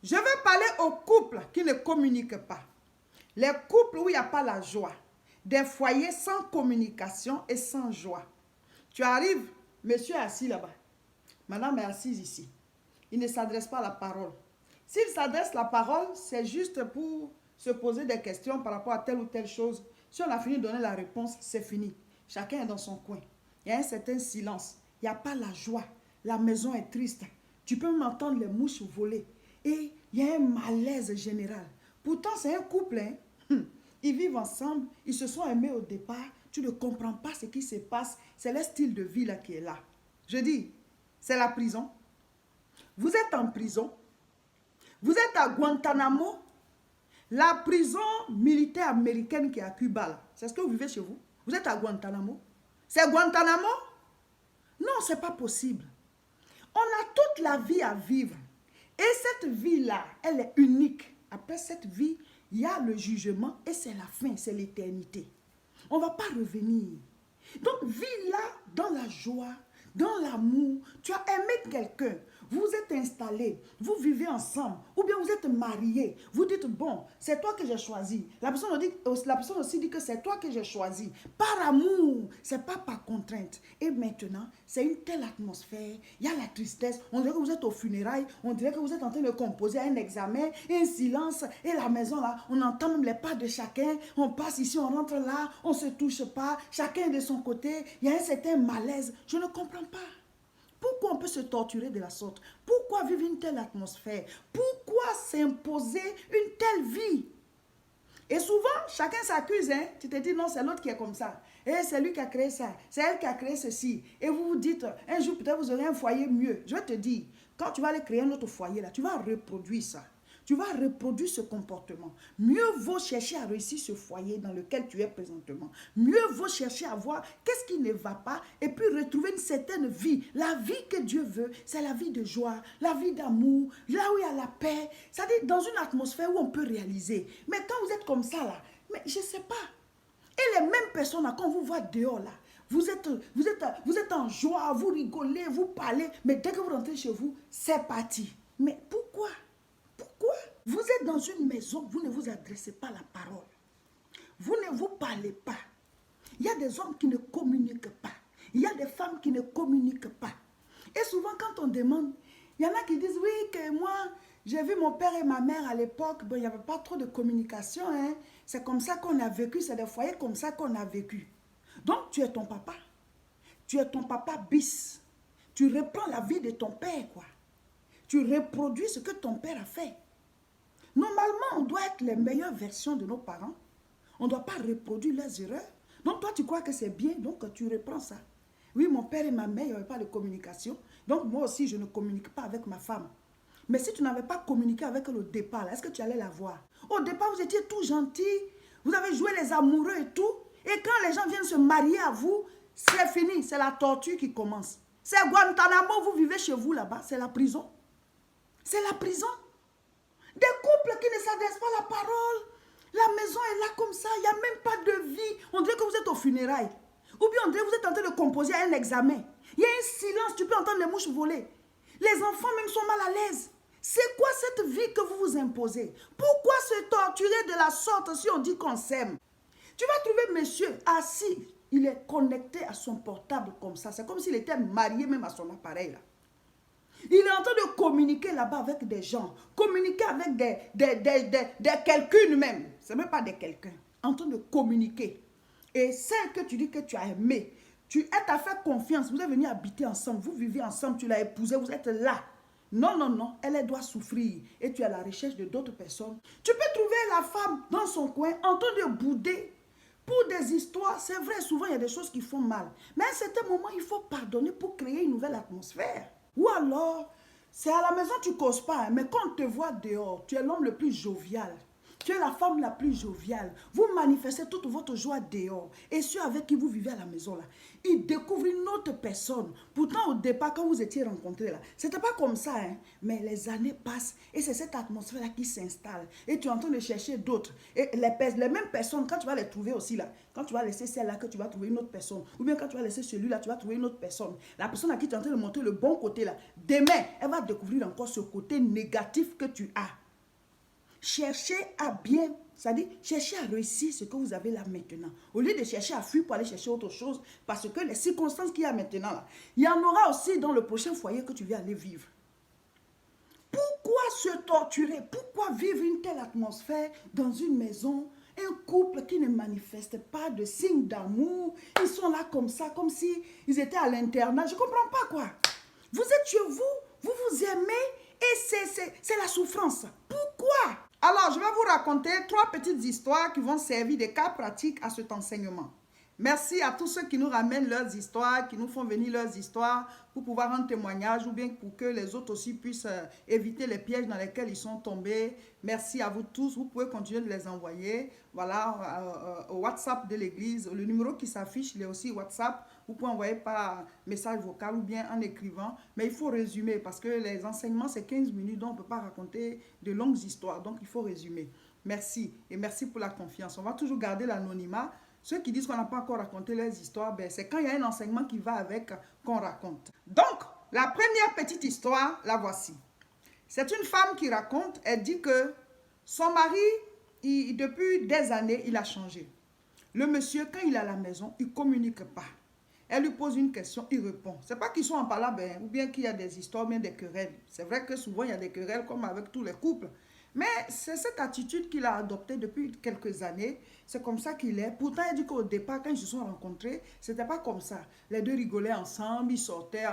Je veux parler aux couples qui ne communiquent pas. Les couples où il n'y a pas la joie. Des foyers sans communication et sans joie. Tu arrives, monsieur est assis là-bas. Madame est assise ici. Il ne s'adresse pas à la parole. S'il s'adresse la parole, c'est juste pour se poser des questions par rapport à telle ou telle chose. Si on a fini de donner la réponse, c'est fini. Chacun est dans son coin. Il y a un certain silence. Il n'y a pas la joie. La maison est triste. Tu peux même entendre les mouches voler. Et il y a un malaise général. Pourtant, c'est un couple. Hein? Ils vivent ensemble. Ils se sont aimés au départ. Tu ne comprends pas ce qui se passe. C'est le style de vie là qui est là. Je dis, c'est la prison. Vous êtes en prison. Vous êtes à Guantanamo. La prison militaire américaine qui est à Cuba. C'est ce que vous vivez chez vous. Vous êtes à Guantanamo. C'est Guantanamo? Non, ce n'est pas possible. On a toute la vie à vivre. Et cette vie-là, elle est unique. Après cette vie, il y a le jugement et c'est la fin, c'est l'éternité. On ne va pas revenir. Donc, vis là dans la joie, dans l'amour. Tu as aimé quelqu'un. Vous êtes installés, vous vivez ensemble, ou bien vous êtes mariés. Vous dites, bon, c'est toi que j'ai choisi. La personne aussi dit que c'est toi que j'ai choisi. Par amour, ce n'est pas par contrainte. Et maintenant, c'est une telle atmosphère. Il y a la tristesse. On dirait que vous êtes aux funérailles. On dirait que vous êtes en train de composer un examen, un silence. Et la maison là, on entend même les pas de chacun. On passe ici, on rentre là, on ne se touche pas. Chacun de son côté. Il y a un certain malaise. Je ne comprends pas. Pourquoi on peut se torturer de la sorte? Pourquoi vivre une telle atmosphère? Pourquoi s'imposer une telle vie? Et souvent, chacun s'accuse. Hein? Tu te dis, non, c'est l'autre qui est comme ça. Et c'est lui qui a créé ça. C'est elle qui a créé ceci. Et vous vous dites, un jour, peut-être vous aurez un foyer mieux. Je vais te dire, quand tu vas aller créer un autre foyer, là, tu vas reproduire ça. Tu vas reproduire ce comportement. Mieux vaut chercher à réussir ce foyer dans lequel tu es présentement. Mieux vaut chercher à voir qu'est-ce qui ne va pas et puis retrouver une certaine vie. La vie que Dieu veut, c'est la vie de joie, la vie d'amour, là où il y a la paix. C'est-à-dire dans une atmosphère où on peut réaliser. Mais quand vous êtes comme ça, là, mais je ne sais pas. Et les mêmes personnes, là, quand on vous voit dehors, là, vous êtes en joie, vous rigolez, vous parlez, mais dès que vous rentrez chez vous, c'est parti. Mais pourquoi? Pourquoi? Vous êtes dans une maison, vous ne vous adressez pas la parole. Vous ne vous parlez pas. Il y a des hommes qui ne communiquent pas. Il y a des femmes qui ne communiquent pas. Et souvent, quand on demande, il y en a qui disent, oui, que moi, j'ai vu mon père et ma mère à l'époque, bon, il n'y avait pas trop de communication. Hein. C'est comme ça qu'on a vécu, c'est des foyers comme ça qu'on a vécu. Donc, tu es ton papa. Tu es ton papa bis. Tu reprends la vie de ton père, quoi. Tu reproduis ce que ton père a fait. Normalement, on doit être les meilleures versions de nos parents. On ne doit pas reproduire leurs erreurs. Donc, toi, tu crois que c'est bien, donc tu reprends ça. Oui, mon père et ma mère, il n'y avait pas de communication. Donc, moi aussi, je ne communique pas avec ma femme. Mais si tu n'avais pas communiqué avec elle au départ, est-ce que tu allais la voir? Au départ, vous étiez tout gentil. Vous avez joué les amoureux et tout. Et quand les gens viennent se marier à vous, c'est fini. C'est la torture qui commence. C'est Guantanamo, vous vivez chez vous là-bas. C'est la prison. C'est la prison. Des couples qui ne s'adressent pas à la parole. La maison est là comme ça. Il n'y a même pas de vie. On dirait que vous êtes aux funérailles. Ou bien on dirait que vous êtes en train de composer un examen. Il y a un silence. Tu peux entendre les mouches voler. Les enfants même sont mal à l'aise. C'est quoi cette vie que vous vous imposez? Pourquoi se torturer de la sorte si on dit qu'on s'aime? Tu vas trouver monsieur assis. Il est connecté à son portable comme ça. C'est comme s'il était marié même à son appareil là. Il est en train de communiquer là-bas avec des gens. Communiquer avec des quelqu'un même. Ce n'est même pas des quelqu'un. En train de communiquer. Et celle que tu dis que tu as aimée, elle t'a fait confiance. Vous êtes venus habiter ensemble. Vous vivez ensemble. Tu l'as épousée. Vous êtes là. Non, non, non. Elle doit souffrir. Et tu es à la recherche de d'autres personnes. Tu peux trouver la femme dans son coin en train de bouder. Pour des histoires, c'est vrai, souvent il y a des choses qui font mal. Mais à un certain moment, il faut pardonner pour créer une nouvelle atmosphère. Ou alors, c'est à la maison tu ne causes pas, hein, mais quand on te voit dehors, tu es l'homme le plus jovial. Tu es la femme la plus joviale. Vous manifestez toute votre joie dehors. Et ceux avec qui vous vivez à la maison là, ils découvrent une autre personne. Pourtant, au départ, quand vous étiez rencontrés là, c'était pas comme ça, hein. Mais les années passent et c'est cette atmosphère-là qui s'installe. Et tu es en train de chercher d'autres. Et les mêmes personnes, quand tu vas les trouver aussi là, quand tu vas laisser celle-là, que tu vas trouver une autre personne. Ou bien quand tu vas laisser celui-là, tu vas trouver une autre personne. La personne à qui tu es en train de montrer le bon côté là, demain, elle va découvrir encore ce côté négatif que tu as. Cherchez à bien, c'est-à-dire cherchez à réussir ce que vous avez là maintenant. Au lieu de chercher à fuir pour aller chercher autre chose, parce que les circonstances qu'il y a maintenant là, il y en aura aussi dans le prochain foyer que tu vas aller vivre. Pourquoi se torturer? Pourquoi vivre une telle atmosphère dans une maison? Un couple qui ne manifeste pas de signes d'amour. Ils sont là comme ça, comme si ils étaient à l'internat. Je ne comprends pas quoi. Vous êtes chez vous, vous vous aimez et c'est la souffrance. Pourquoi? Alors, je vais vous raconter 3 petites histoires qui vont servir de cas pratiques à cet enseignement. Merci à tous ceux qui nous ramènent leurs histoires, qui nous font venir leurs histoires pour pouvoir rendre témoignage ou bien pour que les autres aussi puissent éviter les pièges dans lesquels ils sont tombés. Merci à vous tous. Vous pouvez continuer de les envoyer. Voilà, au WhatsApp de l'église. Le numéro qui s'affiche, il est aussi WhatsApp. Vous pouvez envoyer par message vocal ou bien en écrivant. Mais il faut résumer parce que les enseignements, c'est 15 minutes. Donc, on ne peut pas raconter de longues histoires. Donc, il faut résumer. Merci. Et merci pour la confiance. On va toujours garder l'anonymat. Ceux qui disent qu'on n'a pas encore raconté leurs histoires, ben c'est quand il y a un enseignement qui va avec qu'on raconte. Donc, la première petite histoire, la voici. C'est une femme qui raconte, elle dit que son mari, depuis des années, il a changé. Le monsieur, quand il est à la maison, il ne communique pas. Elle lui pose une question, il répond. Ce n'est pas qu'ils sont en parlant, ben, ou bien qu'il y a des histoires, bien des querelles. C'est vrai que souvent, il y a des querelles comme avec tous les couples. Mais c'est cette attitude qu'il a adoptée depuis quelques années. C'est comme ça qu'il est. Pourtant, il dit qu'au départ, quand ils se sont rencontrés, ce n'était pas comme ça. Les deux rigolaient ensemble, ils sortaient,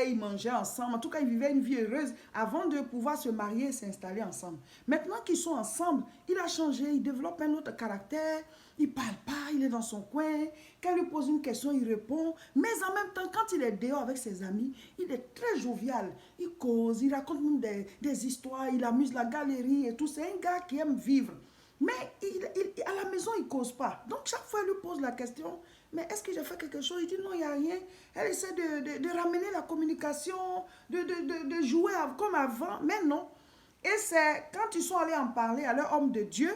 ils mangeaient ensemble. En tout cas, ils vivaient une vie heureuse avant de pouvoir se marier et s'installer ensemble. Maintenant qu'ils sont ensemble, il a changé, il développe un autre caractère. Il ne parle pas, il est dans son coin. Quand il lui pose une question, il répond. Mais en même temps, quand il est dehors avec ses amis, il est très jovial. Il cause, il raconte même des histoires, il amuse la galerie et tout. C'est un gars qui aime vivre. Mais à la maison, il ne cause pas. Donc, chaque fois, il lui pose la question, mais est-ce que j'ai fait quelque chose? Il dit non, il n'y a rien. Elle essaie de ramener la communication, de jouer comme avant, mais non. Et c'est quand ils sont allés en parler à leur homme de Dieu,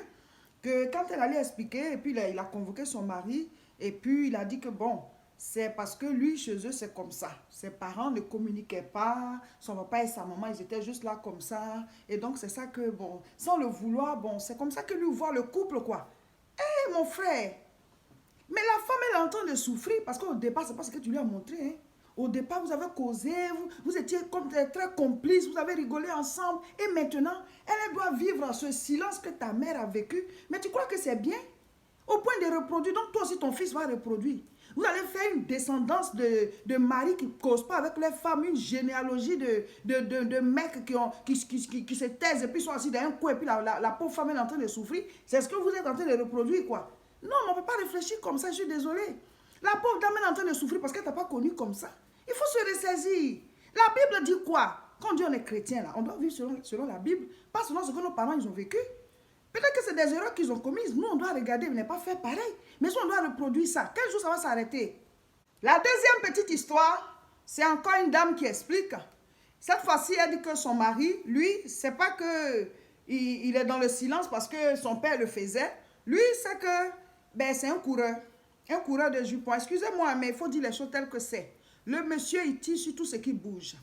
que quand elle allait expliquer, et puis il a convoqué son mari, et puis il a dit que bon, c'est parce que lui, chez eux, c'est comme ça. Ses parents ne communiquaient pas, son papa et sa maman, ils étaient juste là comme ça. Et donc, c'est ça que, bon, sans le vouloir, bon, c'est comme ça que lui voit le couple, quoi. Hé, mon frère! Mais la femme, elle est en train de souffrir, parce qu'au départ, c'est pas ce que tu lui as montré, hein. Au départ, vous avez causé, vous étiez comme très complices, vous avez rigolé ensemble. Et maintenant, elle doit vivre ce silence que ta mère a vécu. Mais tu crois que c'est bien? Au point de reproduire, donc toi aussi, ton fils va reproduire. Vous allez faire une descendance de maris qui ne causent pas avec les femmes, une généalogie de mecs qui se taisent et puis sont assis dans un coin et puis la pauvre femme est en train de souffrir. C'est ce que vous êtes en train de reproduire, quoi. Non, on ne peut pas réfléchir comme ça, je suis désolée. La pauvre dame est en train de souffrir parce qu'elle ne t'a pas connu comme ça. Il faut se ressaisir. La Bible dit quoi? Quand on dit on est chrétien, là, on doit vivre selon la Bible, pas selon ce que nos parents ils ont vécu. Peut-être que c'est des erreurs qu'ils ont commises. Nous, on doit regarder, mais ne pas faire pareil. Mais si on doit reproduire ça, quel jour ça va s'arrêter? La deuxième petite histoire, c'est encore une dame qui explique. Cette fois-ci, elle dit que son mari, lui, c'est pas que il est dans le silence parce que son père le faisait. Lui, c'est que ben, c'est un coureur de jupons. Excusez-moi, mais il faut dire les choses telles que c'est. Le monsieur, il tire sur tout ce qui bouge.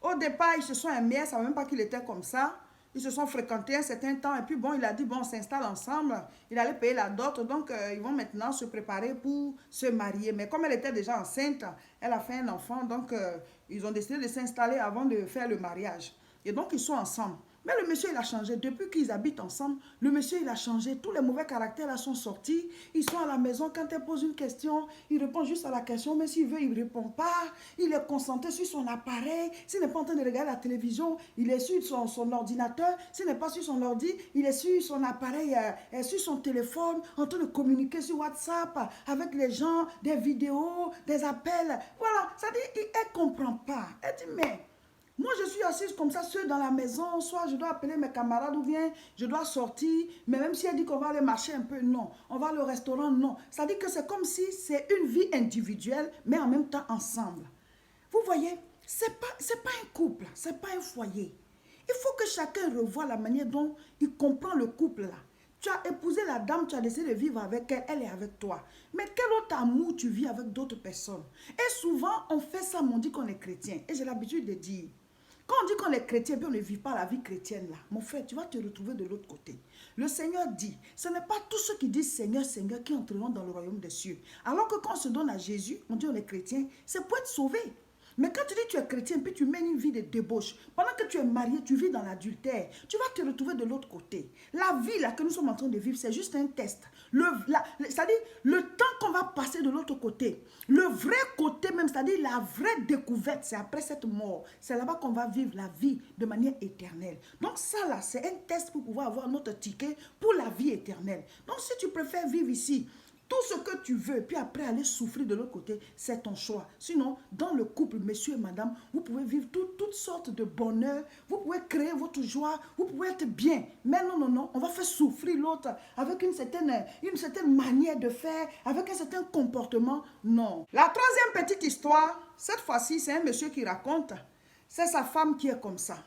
Au départ, ils se sont aimés, ils ne savaient même pas qu'il était comme ça. Ils se sont fréquentés un certain temps et puis bon, il a dit, bon, on s'installe ensemble. Il allait payer la dot, donc ils vont maintenant se préparer pour se marier. Mais comme elle était déjà enceinte, elle a fait un enfant, donc ils ont décidé de s'installer avant de faire le mariage. Et donc, ils sont ensemble. Mais le monsieur, il a changé. Depuis qu'ils habitent ensemble, le monsieur, il a changé. Tous les mauvais caractères là sont sortis. Ils sont à la maison. Quand elle pose une question, il répond juste à la question. Mais s'il veut, il ne répond pas. Il est concentré sur son appareil. S'il n'est pas en train de regarder la télévision, il est sur son ordinateur. S'il n'est pas sur son ordi, il est sur son appareil, sur son téléphone, en train de communiquer sur WhatsApp avec les gens, des vidéos, des appels. Voilà. Ça dit, elle ne comprend pas. Elle dit, mais... Moi, je suis assise comme ça, seule dans la maison. Soit je dois appeler mes camarades ou bien je dois sortir. Mais même si elle dit qu'on va aller marcher un peu, non. On va au restaurant, non. Ça dit que c'est comme si c'est une vie individuelle, mais en même temps ensemble. Vous voyez, c'est pas un couple, c'est pas un foyer. Il faut que chacun revoie la manière dont il comprend le couple là. Tu as épousé la dame, tu as décidé de vivre avec elle, elle est avec toi. Mais quel autre amour tu vis avec d'autres personnes? Et souvent, on fait ça, on dit qu'on est chrétien. Et j'ai l'habitude de dire, quand on dit qu'on est chrétien, puis on ne vit pas la vie chrétienne là, mon frère, tu vas te retrouver de l'autre côté. Le Seigneur dit, ce n'est pas tous ceux qui disent Seigneur, Seigneur qui entreront dans le royaume des cieux. Alors que quand on se donne à Jésus, on dit on est chrétien, c'est pour être sauvé. Mais quand tu dis tu es chrétien, puis tu mènes une vie de débauche, pendant que tu es marié, tu vis dans l'adultère, tu vas te retrouver de l'autre côté. La vie là que nous sommes en train de vivre, c'est juste un test. C'est-à-dire le temps qu'on va passer de l'autre côté, le vrai côté même, c'est-à-dire la vraie découverte, c'est après cette mort. C'est là-bas qu'on va vivre la vie de manière éternelle. Donc ça là, c'est un test pour pouvoir avoir notre ticket pour la vie éternelle. Donc si tu préfères vivre ici, tout ce que tu veux, puis après aller souffrir de l'autre côté, c'est ton choix. Sinon, dans le couple, monsieur et madame, vous pouvez vivre toutes sortes de bonheur, vous pouvez créer votre joie, vous pouvez être bien. Mais non, non, non, on va faire souffrir l'autre avec une certaine manière de faire, avec un certain comportement. Non. La troisième petite histoire, cette fois-ci, c'est un monsieur qui raconte. C'est sa femme qui est comme ça.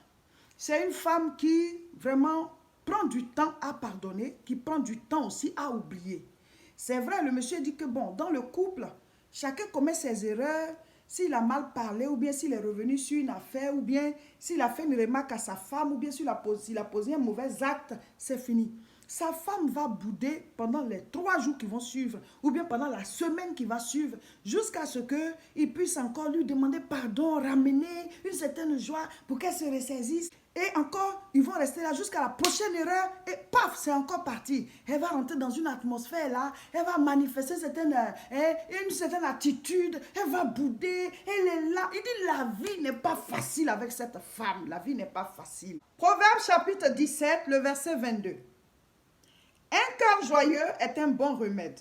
C'est une femme qui vraiment prend du temps à pardonner, qui prend du temps aussi à oublier. C'est vrai, le monsieur dit que bon, dans le couple, chacun commet ses erreurs. S'il a mal parlé, ou bien s'il est revenu sur une affaire, ou bien s'il a fait une remarque à sa femme, ou bien s'il a posé un mauvais acte, c'est fini. Sa femme va bouder pendant les 3 jours qui vont suivre, ou bien pendant la semaine qui va suivre, jusqu'à ce qu'il puisse encore lui demander pardon, ramener une certaine joie pour qu'elle se ressaisisse. Et encore, ils vont rester là jusqu'à la prochaine erreur et paf, c'est encore parti. Elle va rentrer dans une atmosphère là, elle va manifester une certaine attitude, elle va bouder, elle est là. Il dit la vie n'est pas facile avec cette femme, la vie n'est pas facile. Proverbe chapitre 17, le verset 22. Un cœur joyeux est un bon remède,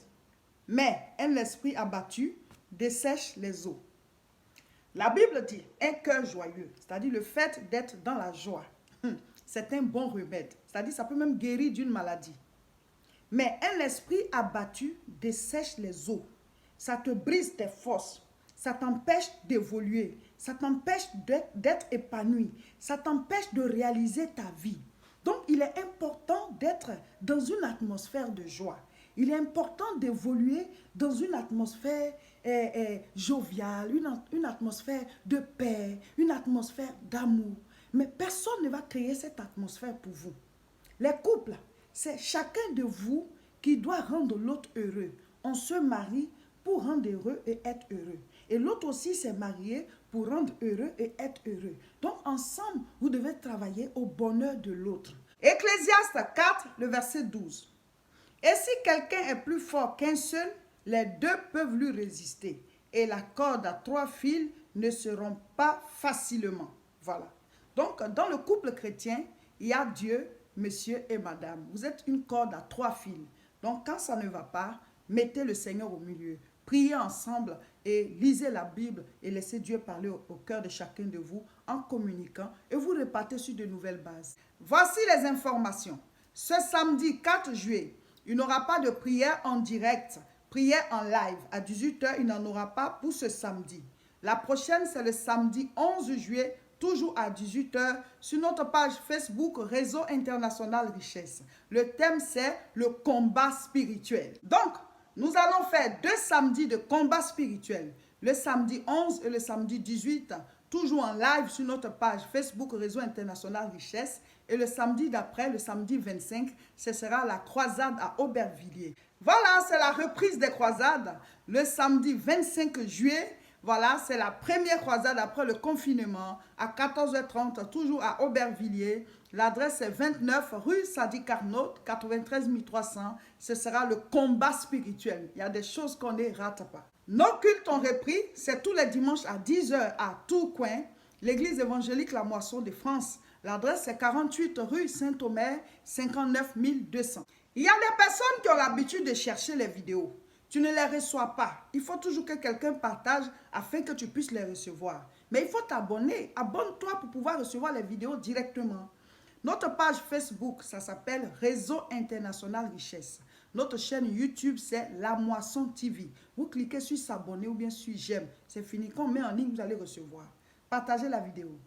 mais un esprit abattu dessèche les eaux. La Bible dit un cœur joyeux, c'est-à-dire le fait d'être dans la joie, c'est un bon remède. C'est-à-dire ça peut même guérir d'une maladie. Mais un esprit abattu dessèche les eaux. Ça te brise tes forces. Ça t'empêche d'évoluer. Ça t'empêche d'être épanoui. Ça t'empêche de réaliser ta vie. Donc il est important d'être dans une atmosphère de joie. Il est important d'évoluer dans une atmosphère joviale, une atmosphère de paix, une atmosphère d'amour. Mais personne ne va créer cette atmosphère pour vous. Les couples, c'est chacun de vous qui doit rendre l'autre heureux. On se marie pour rendre heureux et être heureux. Et l'autre aussi s'est marié pour rendre heureux et être heureux. Donc ensemble, vous devez travailler au bonheur de l'autre. Ecclésiaste 4, le verset 12. Et si quelqu'un est plus fort qu'un seul, les deux peuvent lui résister. Et la corde à 3 fils ne se rompt pas facilement. Voilà. Donc, dans le couple chrétien, il y a Dieu, monsieur et madame. Vous êtes une corde à 3 fils. Donc, quand ça ne va pas, mettez le Seigneur au milieu. Priez ensemble et lisez la Bible et laissez Dieu parler au cœur de chacun de vous en communiquant et vous repartez sur de nouvelles bases. Voici les informations. Ce samedi 4 juillet, il n'y aura pas de prière en direct, prière en live. À 18 h, il n'en aura pas pour ce samedi. La prochaine, c'est le samedi 11 juillet, toujours à 18 h, sur notre page Facebook Réseau International Richesse. Le thème, c'est le combat spirituel. Donc, nous allons faire 2 samedis de combat spirituel. Le samedi 11 et le samedi 18, toujours en live sur notre page Facebook Réseau International Richesse. Et le samedi d'après, le samedi 25, ce sera la croisade à Aubervilliers. Voilà, c'est la reprise des croisades. Le samedi 25 juillet, voilà, c'est la première croisade après le confinement à 14 h 30, toujours à Aubervilliers. L'adresse est 29 rue Sadi Carnot, 93 300. Ce sera le combat spirituel. Il y a des choses qu'on ne rate pas. Nos cultes ont repris, c'est tous les dimanches à 10 h à Tourcoing, l'église évangélique La Moisson de France. L'adresse est 48 rue Saint-Omer, 59 200. Il y a des personnes qui ont l'habitude de chercher les vidéos. tu ne les reçois pas. Il faut toujours que quelqu'un partage afin que tu puisses les recevoir. Mais il faut t'abonner. Abonne-toi pour pouvoir recevoir les vidéos directement. Notre page Facebook, ça s'appelle Réseau International Richesse. Notre chaîne YouTube, c'est La Moisson TV. Vous cliquez sur s'abonner ou bien sur j'aime. C'est fini. Quand on met en ligne, vous allez recevoir. Partagez la vidéo.